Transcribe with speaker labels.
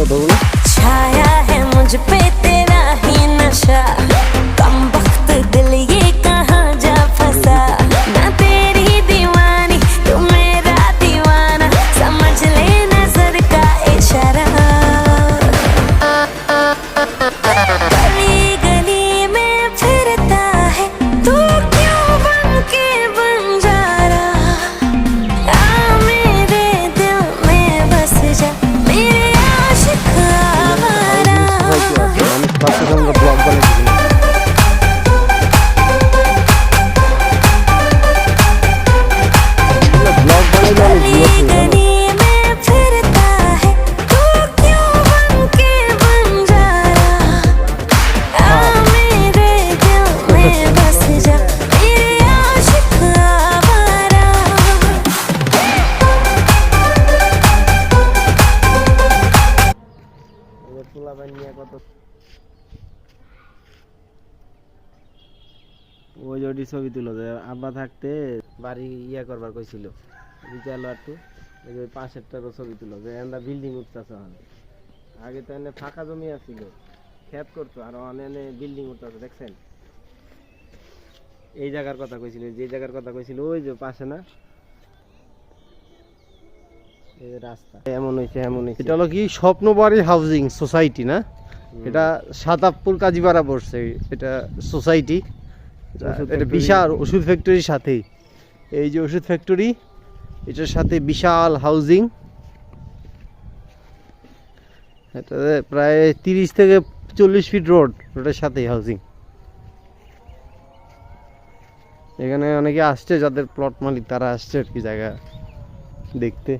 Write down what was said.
Speaker 1: छाया है मुझ पे तेरा ही नशा, कम वक्त दिल ये कहाँ जा फंसा। मैं तेरी दीवानी तू मेरा दीवाना, समझ ले नजर का इशारा। गली गली में फिरता है तू क्यों बन के बंजारा। आ मेरे दिल में बस जा मेरे आशिक आवारा। गली गली में फिरता है तू क्यों बन के बंजारा। आ मेरे दिल में बस जा मेरे आशिक आवारा।
Speaker 2: ওই জটি ছবি তুলো যে আব্বা থাকতে বাড়ি ইয়া করবার কইছিল চলো একটু ওই যে পাশেরটারও ছবি তুলো যে আমরা বিল্ডিং উঠতেছে। আগে তো এনে ফাঁকা জমি আছিল, খেত করতো, আর অনেনে বিল্ডিং উঠতেছে দেখছেন। এই জায়গার কথা কইছিল, যে জায়গার কথা কইছিল ওই যে পাশে না, এই যে রাস্তা এমন হইছে এমন হইছে।
Speaker 3: এটা হলো কি স্বপ্নবাড়ি হাউজিং সোসাইটি না, এটা সাতাবপুর কাজীপাড়া পড়ছে। এটা সোসাইটি, এটা বিশাল ওষুধ ফ্যাক্টরির সাথেই। এই যে ওষুধ ফ্যাক্টরি, এটার সাথে বিশাল হাউজিং। এটা প্রায় 30 থেকে 40 ফিট রোড, রোডের সাথেই হাউজিং। এখানে অনেকে আসছে, যাদের প্লট মালিক তারা আসছে আর কি জায়গা দেখতে।